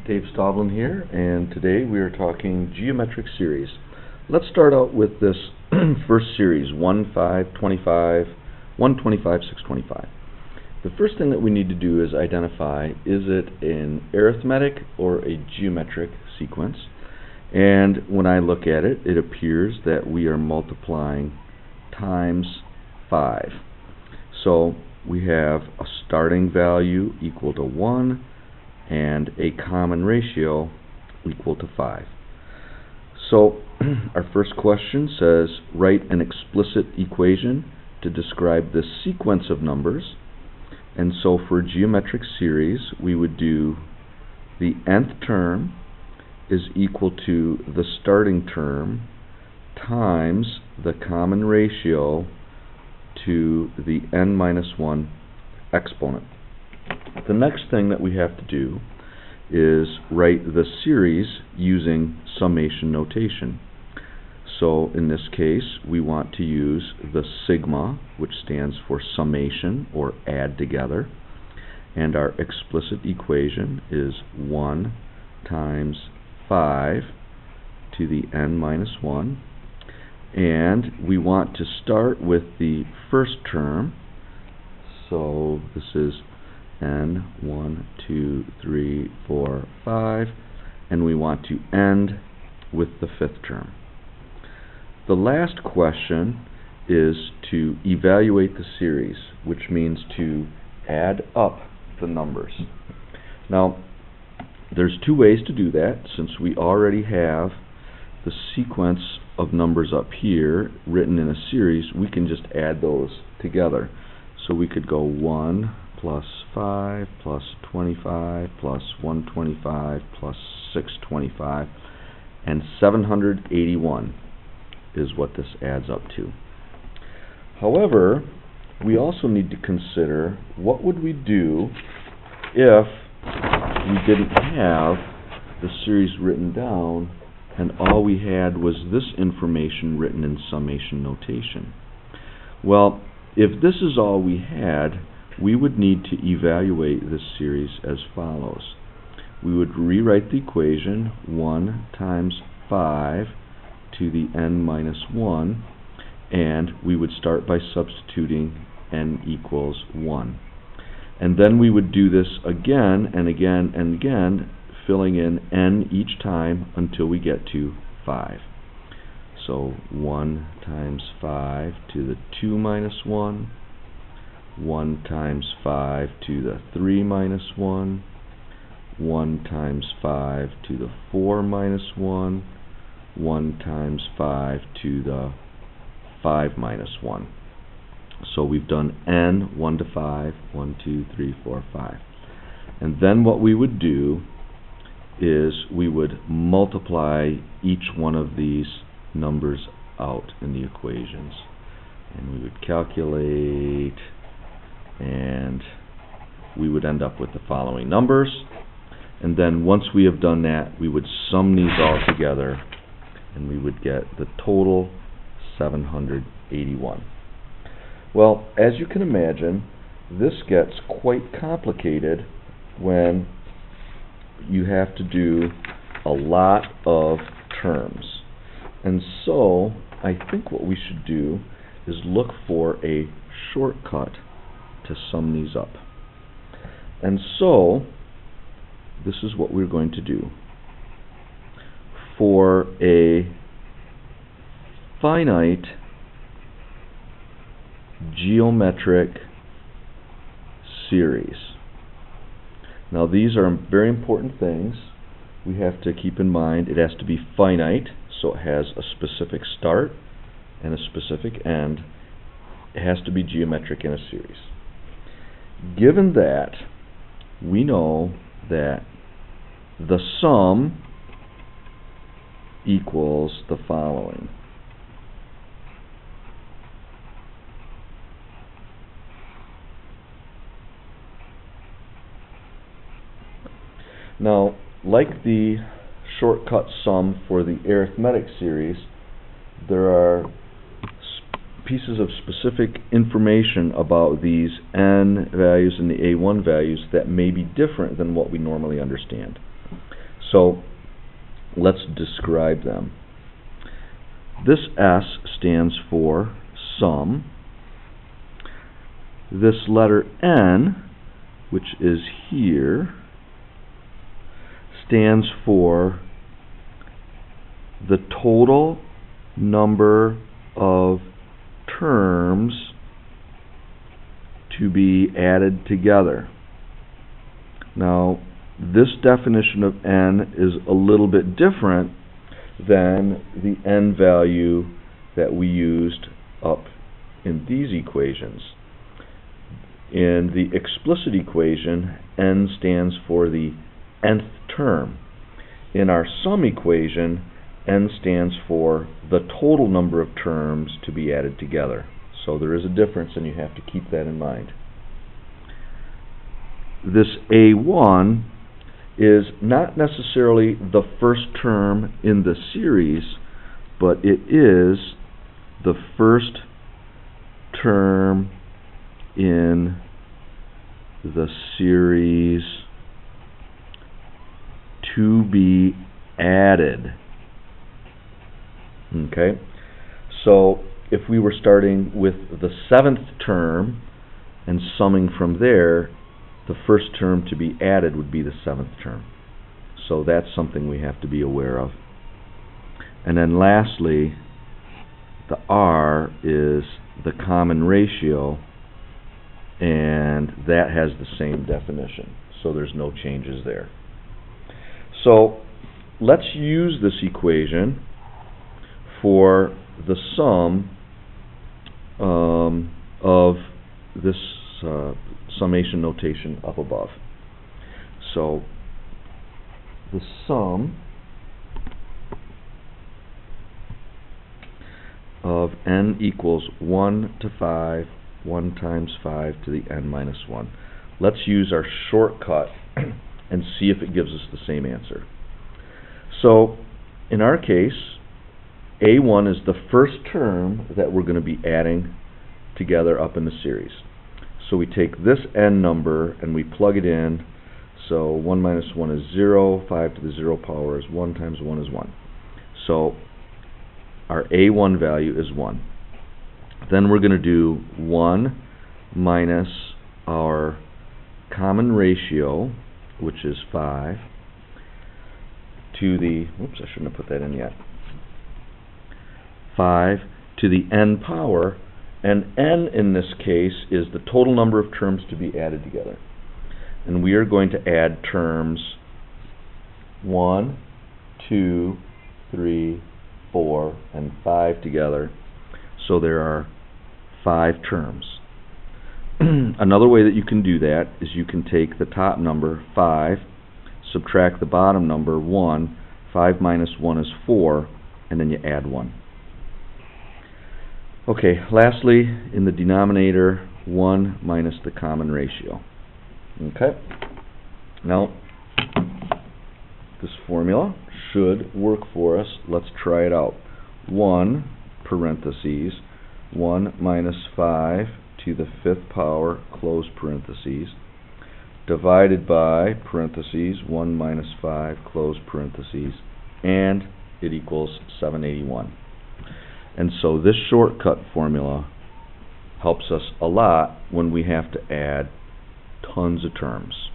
Dave Stovlin here, and today we are talking geometric series. Let's start out with this first series, 1, 5, 25, 125, 625. The first thing that we need to do is identify, is it an arithmetic or a geometric sequence? And when I look at it, it appears that we are multiplying times 5. So we have a starting value equal to 1 and a common ratio equal to 5. So our first question says, write an explicit equation to describe the sequence of numbers. And so for geometric series, we would do the nth term is equal to the starting term times the common ratio to the n minus 1 exponent. The next thing that we have to do is write the series using summation notation. So in this case, we want to use the sigma, which stands for summation or add together, and our explicit equation is 1 times 5 to the n minus 1, and we want to start with the first term. So this is n, 1, 2, 3, 4, 5, and we want to end with the fifth term. The last question is to evaluate the series, which means to add up the numbers. Now, there's two ways to do that. Since we already have the sequence of numbers up here written in a series, we can just add those together. So we could go 1 plus 5 plus 25 plus 125 plus 625, and 781 is what this adds up to. However, we also need to consider what would we do if we didn't have the series written down and all we had was this information written in summation notation. Well, if this is all we had, we would need to evaluate this series as follows. We would rewrite the equation 1 times 5 to the n minus 1, and we would start by substituting n equals 1. And then we would do this again and again and again, filling in n each time until we get to 5. So 1 times 5 to the 2 minus 1, 1 times 5 to the 3 minus 1, 1 times 5 to the 4 minus 1, 1 times 5 to the 5 minus 1. So we've done n 1 to 5, 1, 2, 3, 4, 5. And then what we would do is we would multiply each one of these numbers out in the equations. And we would calculate, and we would end up with the following numbers. And then once we have done that, we would sum these all together, and we would get the total 781. Well, as you can imagine, this gets quite complicated when you have to do a lot of terms. And so I think what we should do is look for a shortcut to sum these up. And so this is what we're going to do. For a finite geometric series. Now these are very important things. We have to keep in mind it has to be finite, so it has a specific start and a specific end. It has to be geometric in a series. Given that, we know that the sum equals the following. Now, like the shortcut sum for the arithmetic series, there are pieces of specific information about these n values and the a1 values that may be different than what we normally understand. So let's describe them. This S stands for sum. This letter N, which is here, stands for the total number of terms to be added together. Now, this definition of N is a little bit different than the N value that we used up in these equations. In the explicit equation, N stands for the nth term. In our sum equation, N stands for the total number of terms to be added together. So there is a difference, and you have to keep that in mind. This A1 is not necessarily the first term in the series, but it is the first term in the series to be added. Okay, so if we were starting with the 7th term and summing from there, the first term to be added would be the 7th term. So that's something we have to be aware of. And then lastly, the R is the common ratio, and that has the same definition. So there's no changes there. So let's use this equation for the sum of this summation notation up above. So the sum of n equals 1 to 5, 1 times 5 to the n minus 1. Let's use our shortcut and see if it gives us the same answer. So in our case, A1 is the first term that we're going to be adding together up in the series. So we take this n number and we plug it in. So 1 minus 1 is 0, 5 to the 0 power is 1 times 1 is 1. So our A1 value is 1. Then we're going to do 1 minus our common ratio, which is 5, to the, oops, I shouldn't have put that in yet, 5 to the n power, and n in this case is the total number of terms to be added together. And we are going to add terms 1, 2, 3, 4, and 5 together. So there are 5 terms. Another way that you can do that is you can take the top number, 5, subtract the bottom number, 1. 5 minus 1 is 4, and then you add 1. Okay, lastly, in the denominator, 1 minus the common ratio. Okay, now this formula should work for us. Let's try it out. 1 parentheses 1 minus 5 to the 5th power close parentheses divided by parentheses 1 minus 5 close parentheses, and it equals 781. And so this shortcut formula helps us a lot when we have to add tons of terms.